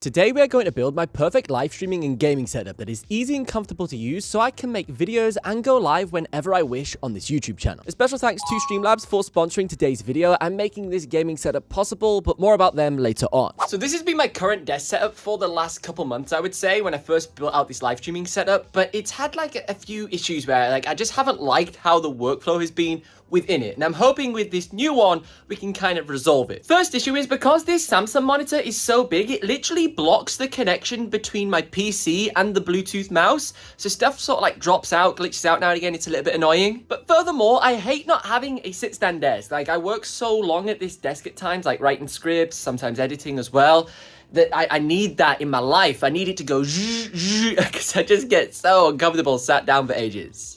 Today we are going to build my perfect live streaming and gaming setup that is easy and comfortable to use so I can make videos and go live whenever I wish on this YouTube channel. A special thanks to Streamlabs for sponsoring today's video and making this gaming setup possible, but more about them later on. So this has been my current desk setup for the last couple months, I would say, when I first built out this live streaming setup, but it's had like a few issues where I just haven't liked how the workflow has been within it, and I'm hoping with this new one we can kind of resolve it. First issue is because this Samsung monitor is so big, it literally blocks the connection between my PC and the Bluetooth mouse, so stuff sort of like drops out, glitches out now and again. It's a little bit annoying. But furthermore, I hate not having a sit-stand desk. Like, I work so long at this desk at times, like writing scripts, sometimes editing as well, that I need that in my life. I need it to go zzz, because I just get so uncomfortable sat down for ages.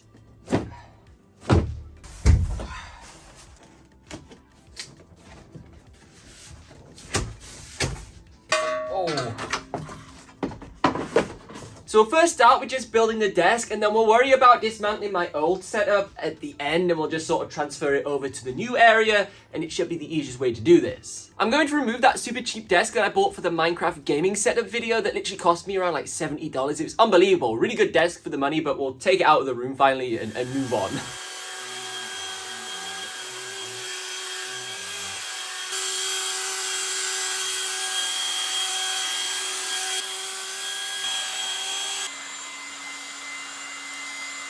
So we'll first start with just building the desk, and then we'll worry about dismantling my old setup at the end, and we'll just sort of transfer it over to the new area, and it should be the easiest way to do this. I'm going to remove that super cheap desk that I bought for the Minecraft gaming setup video that literally cost me around like $70. It was unbelievable. Really good desk for the money, but we'll take it out of the room finally and move on.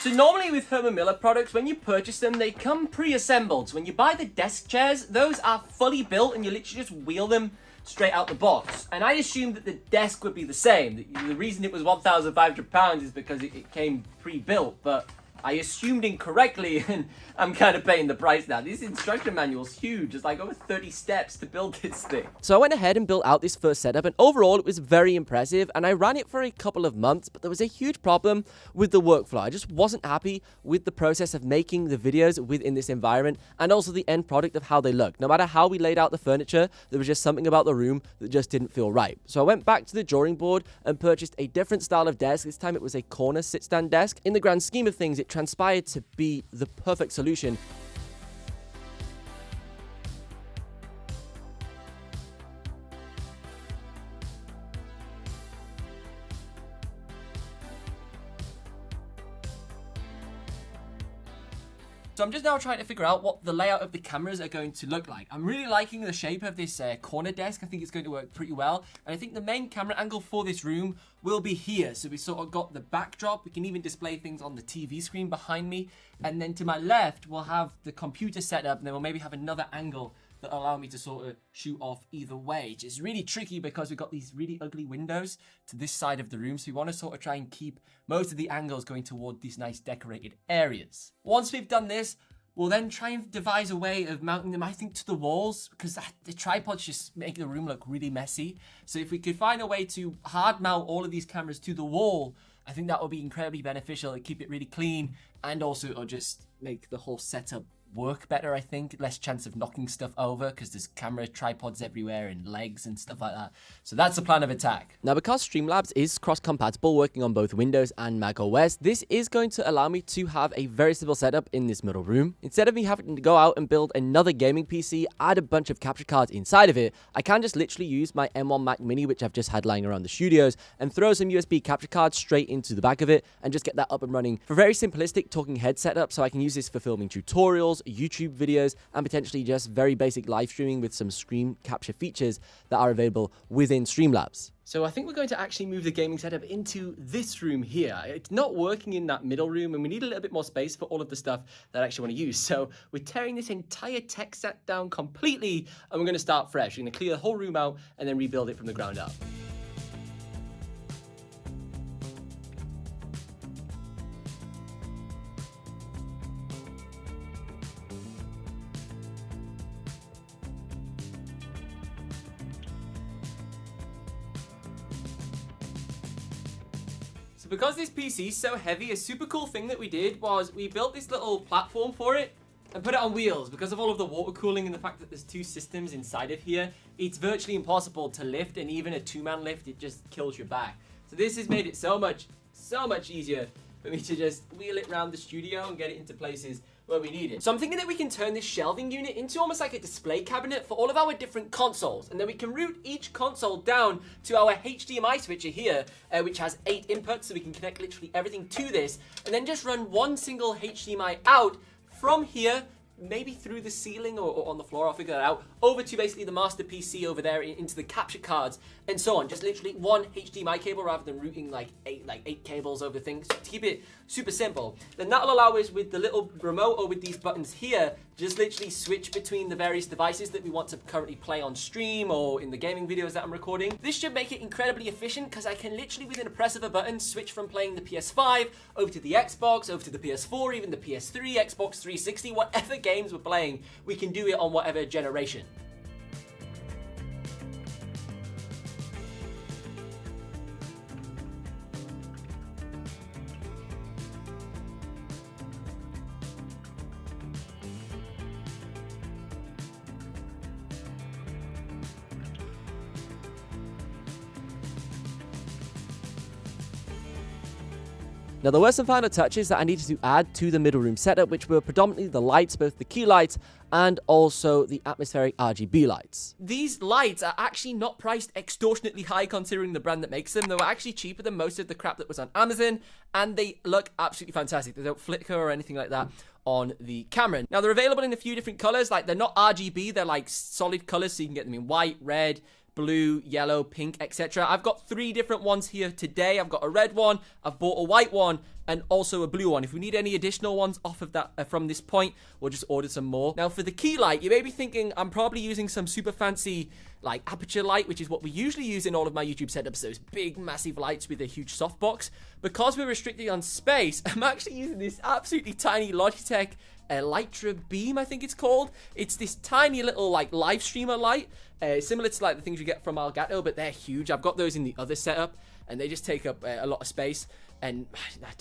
So normally with Herman Miller products, when you purchase them, they come pre-assembled. So when you buy the desk chairs, those are fully built and you literally just wheel them straight out the box. And I assumed that the desk would be the same. The reason it was £1,500 is because it came pre-built, but I assumed incorrectly, and I'm kind of paying the price now. This instruction manual's huge. It's like over 30 steps to build this thing. So I went ahead and built out this first setup, and overall it was very impressive, and I ran it for a couple of months, but there was a huge problem with the workflow. I just wasn't happy with the process of making the videos within this environment, and also the end product of how they look. No matter how we laid out the furniture, there was just something about the room that just didn't feel right. So I went back to the drawing board and purchased a different style of desk. This time it was a corner sit-stand desk. In the grand scheme of things, it transpired to be the perfect solution. So I'm just now trying to figure out what the layout of the cameras are going to look like. I'm really liking the shape of this corner desk. I think it's going to work pretty well. And I think the main camera angle for this room will be here. So we sort of got the backdrop. We can even display things on the TV screen behind me. And then to my left, we'll have the computer set up, and then we'll maybe have another angle that allow me to sort of shoot off either way. Which is really tricky because we've got these really ugly windows to this side of the room. So we want to sort of try and keep most of the angles going toward these nice decorated areas. Once we've done this, we'll then try and devise a way of mounting them, I think, to the walls, because the tripods just make the room look really messy. So if we could find a way to hard mount all of these cameras to the wall, I think that would be incredibly beneficial. It'd keep it really clean, and also it'll just make the whole setup work better, I think. Less chance of knocking stuff over because there's camera tripods everywhere and legs and stuff like that. So that's the plan of attack. Now, because Streamlabs is cross-compatible, working on both Windows and Mac OS, this is going to allow me to have a very simple setup in this middle room. Instead of me having to go out and build another gaming PC, add a bunch of capture cards inside of it, I can just literally use my M1 Mac Mini, which I've just had lying around the studios, and throw some USB capture cards straight into the back of it and just get that up and running for very simplistic talking head setup. So I can use this for filming tutorials, YouTube videos, and potentially just very basic live streaming with some screen capture features that are available within Streamlabs. So I think we're going to actually move the gaming setup into this room here. It's not working in that middle room, and we need a little bit more space for all of the stuff that I actually want to use. So we're tearing this entire tech set down completely, and we're going to start fresh. We're going to clear the whole room out and then rebuild it from the ground up. So because this PC is so heavy, a super cool thing that we did was we built this little platform for it and put it on wheels. Because of all of the water cooling and the fact that there's two systems inside of here, it's virtually impossible to lift, and even a two-man lift, it just kills your back. So this has made it so much easier for me to just wheel it around the studio and get it into places where we need it. So I'm thinking that we can turn this shelving unit into almost like a display cabinet for all of our different consoles. And then we can route each console down to our HDMI switcher here, which has 8 inputs, so we can connect literally everything to this. And then just run one single HDMI out from here, maybe through the ceiling or on the floor, I'll figure that out, over to basically the master PC over there into the capture cards and so on. Just literally one HDMI cable rather than routing like eight cables over things to keep it super simple. Then that'll allow us with the little remote or with these buttons here, just literally switch between the various devices that we want to currently play on stream or in the gaming videos that I'm recording. This should make it incredibly efficient because I can literally within a press of a button switch from playing the PS5 over to the Xbox, over to the PS4, even the PS3, Xbox 360, whatever games we're playing, we can do it on whatever generation. Now there were some final touches that I needed to add to the middle room setup, which were predominantly the lights, both the key lights and also the atmospheric RGB lights. These lights are actually not priced extortionately high considering the brand that makes them. They were actually cheaper than most of the crap that was on Amazon, and they look absolutely fantastic. They don't flicker or anything like that on the camera. Now they're available in a few different colors, like they're not RGB, they're like solid colors, so you can get them in white, red, blue, yellow, pink, etc. I've got 3 different ones here today. I've got a red one, I've bought a white one, and also a blue one. If we need any additional ones off of that from this point, we'll just order some more. Now for the key light, you may be thinking I'm probably using some super fancy like aperture light, which is what we usually use in all of my YouTube setups, those big massive lights with a huge softbox. Because we're restricted on space, I'm actually using this absolutely tiny Logitech Elytra Beam, I think it's called. It's this tiny little like live streamer light, similar to like the things you get from Elgato, but they're huge. I've got those in the other setup, and they just take up a lot of space, and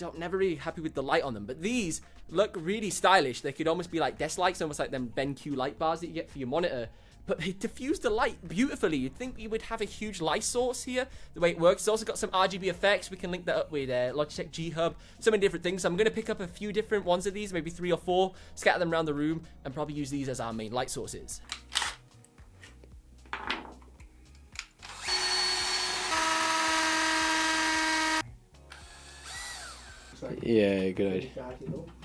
I'm never really happy with the light on them. But these look really stylish. They could almost be like desk lights, almost like them BenQ light bars that you get for your monitor. But they diffuse the light beautifully. You'd think you would have a huge light source here, the way it works. It's also got some RGB effects. We can link that up with Logitech G Hub, so many different things. So I'm going to pick up a few different ones of these, maybe 3 or 4, scatter them around the room, and probably use these as our main light sources. Yeah, good idea.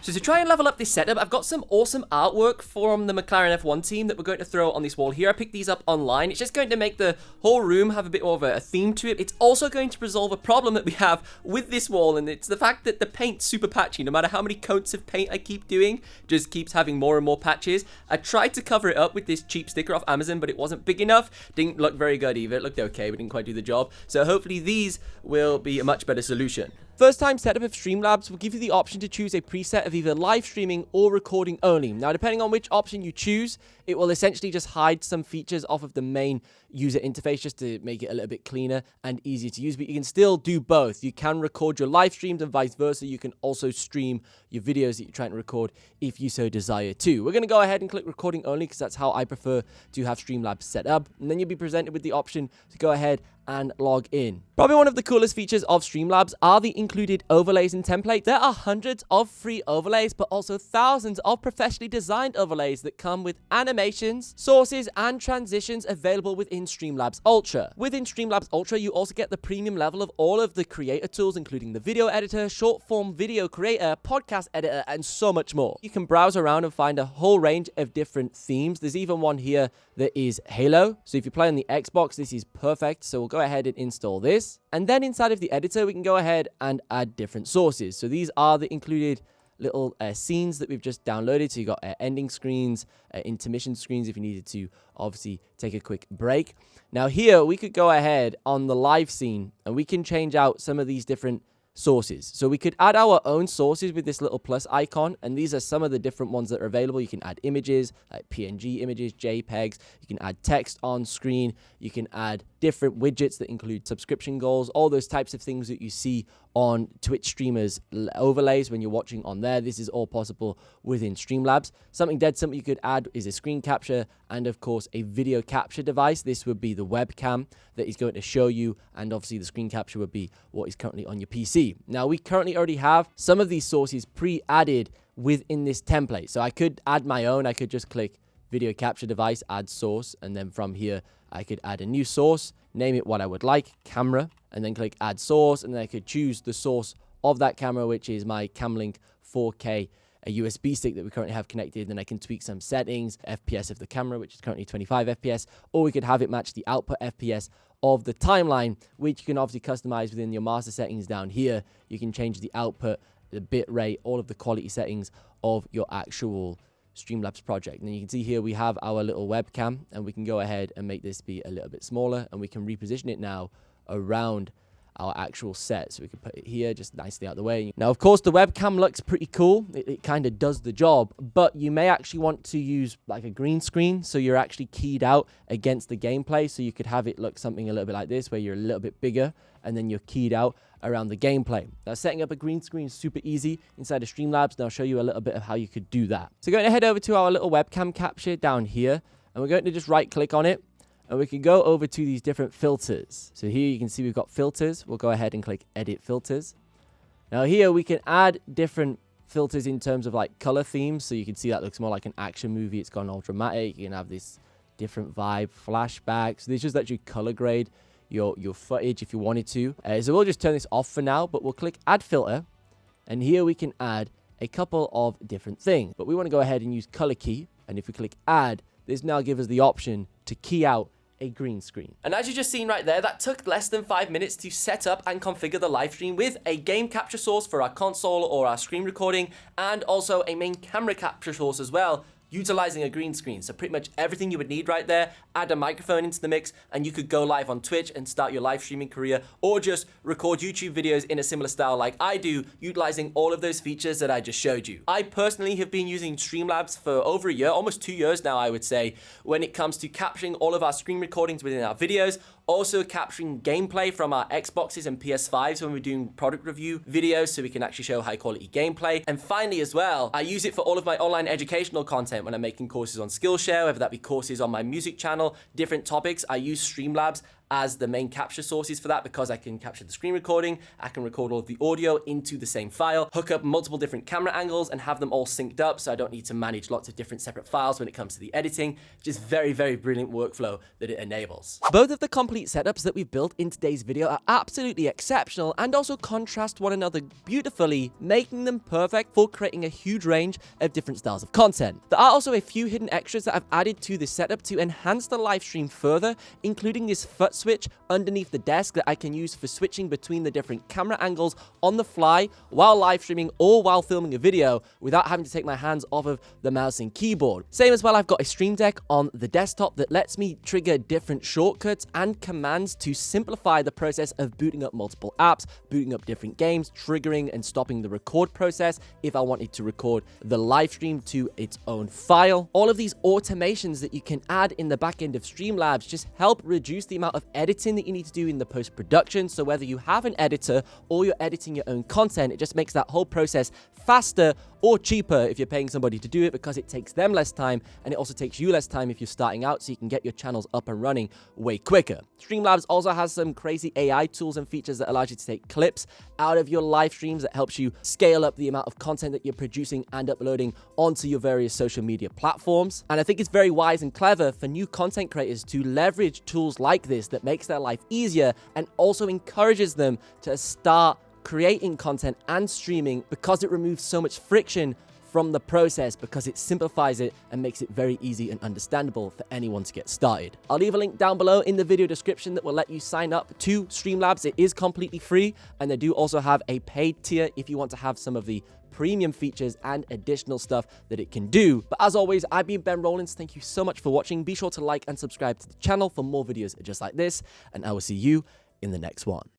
So to try and level up this setup, I've got some awesome artwork from the McLaren F1 team that we're going to throw on this wall here. I picked these up online. It's just going to make the whole room have a bit more of a theme to it. It's also going to resolve a problem that we have with this wall, and it's the fact that the paint's super patchy. No matter how many coats of paint I keep doing, just keeps having more and more patches. I tried to cover it up with this cheap sticker off Amazon, but it wasn't big enough. Didn't look very good either. It looked okay, but didn't quite do the job. So hopefully these will be a much better solution. First time setup of Streamlabs will give you the option to choose a preset of either live streaming or recording only. Now, depending on which option you choose, it will essentially just hide some features off of the main user interface just to make it a little bit cleaner and easier to use. But you can still do both. You can record your live streams and vice versa. You can also stream your videos that you're trying to record if you so desire to. We're going to go ahead and click recording only because that's how I prefer to have Streamlabs set up. And then you'll be presented with the option to go ahead and log in. Probably one of the coolest features of Streamlabs are the included overlays and templates. There are hundreds of free overlays, but also thousands of professionally designed overlays that come with animations, sources, and transitions available within Streamlabs Ultra. Within Streamlabs Ultra, you also get the premium level of all of the creator tools, including the video editor, short form video creator, podcast editor, and so much more. You can browse around and find a whole range of different themes. There's even one here that is Halo. So if you play on the Xbox, this is perfect. So we'll go ahead and install this. And then inside of the editor, we can go ahead and add different sources. So these are the included little scenes that we've just downloaded. So you got ending screens, intermission screens if you needed to obviously take a quick break. Now here we could go ahead on the live scene and we can change out some of these different sources. So we could add our own sources with this little plus icon, and these are some of the different ones that are available. You can add images, like PNG images, JPEGs. You can add text on screen. You can add different widgets that include subscription goals, all those types of things that you see on Twitch streamers overlays when you're watching on there. This is all possible within Streamlabs. Something dead simple you could add is a screen capture and of course a video capture device. This would be the webcam that is going to show you, and obviously the screen capture would be what is currently on your PC. Now we currently already have some of these sources pre-added within this template. So I could add my own. I could just click video capture device, add source, and then from here I could add a new source, name it what I would like, camera, and then click add source, and then I could choose the source of that camera, which is my Camlink 4K, a USB stick that we currently have connected. Then I can tweak some settings, FPS of the camera, which is currently 25 FPS, or we could have it match the output FPS of the timeline, which you can obviously customize within your master settings down here. You can change the output, the bit rate, all of the quality settings of your actual Streamlabs project. And then you can see here we have our little webcam, and we can go ahead and make this be a little bit smaller, and we can reposition it now around our actual set. So we can put it here just nicely out the way. Now, of course, the webcam looks pretty cool. It kind of does the job, but you may actually want to use like a green screen, so you're actually keyed out against the gameplay. So you could have it look something a little bit like this, where you're a little bit bigger and then you're keyed out around the gameplay. Now, setting up a green screen is super easy inside of Streamlabs, and I'll show you a little bit of how you could do that. So going to head over to our little webcam capture down here, and we're going to just right click on it, and we can go over to these different filters. So here you can see we've got filters. We'll go ahead and click edit filters. Now here we can add different filters in terms of like color themes. So you can see that looks more like an action movie. It's gone all dramatic. You can have this different vibe, flashbacks. So this just lets you color grade your footage if you wanted to. So we'll just turn this off for now, but we'll click add filter. And here we can add a couple of different things. But we want to go ahead and use color key. And if we click add, this now gives us the option to key out a green screen. And as you just seen right there, that took less than 5 minutes to set up and configure the live stream with a game capture source for our console or our screen recording, and also a main camera capture source as well, utilizing a green screen. So pretty much everything you would need right there. Add a microphone into the mix, and you could go live on Twitch and start your live streaming career, or just record YouTube videos in a similar style like I do, utilizing all of those features that I just showed you. I personally have been using Streamlabs for over a year, almost 2 years now, I would say, when it comes to capturing all of our screen recordings within our videos, also capturing gameplay from our Xboxes and PS5s when we're doing product review videos, so we can actually show high quality gameplay. And finally as well, I use it for all of my online educational content when I'm making courses on Skillshare, whether that be courses on my music channel, different topics. I use Streamlabs as the main capture sources for that, because I can capture the screen recording, I can record all of the audio into the same file, hook up multiple different camera angles and have them all synced up, so I don't need to manage lots of different separate files when it comes to the editing. Just very, very brilliant workflow that it enables. Both of the complete setups that we've built in today's video are absolutely exceptional and also contrast one another beautifully, making them perfect for creating a huge range of different styles of content. There are also a few hidden extras that I've added to this setup to enhance the live stream further, including this foot switch underneath the desk that I can use for switching between the different camera angles on the fly while live streaming or while filming a video without having to take my hands off of the mouse and keyboard. Same as well, I've got a Stream Deck on the desktop that lets me trigger different shortcuts and commands to simplify the process of booting up multiple apps, booting up different games, triggering and stopping the record process if I wanted to record the live stream to its own file. All of these automations that you can add in the back end of Streamlabs just help reduce the amount of editing that you need to do in the post-production. So whether you have an editor or you're editing your own content, it just makes that whole process faster or cheaper if you're paying somebody to do it, because it takes them less time and it also takes you less time if you're starting out, so you can get your channels up and running way quicker. Streamlabs also has some crazy AI tools and features that allow you to take clips out of your live streams that helps you scale up the amount of content that you're producing and uploading onto your various social media platforms. And I think it's very wise and clever for new content creators to leverage tools like this that makes their life easier and also encourages them to start creating content and streaming, because it removes so much friction from the process, because it simplifies it and makes it very easy and understandable for anyone to get started. I'll leave a link down below in the video description that will let you sign up to Streamlabs. It is completely free, and they do also have a paid tier if you want to have some of the premium features and additional stuff that it can do. But as always, I've been Ben Rollins. Thank you so much for watching. Be sure to like and subscribe to the channel for more videos just like this, and I will see you in the next one.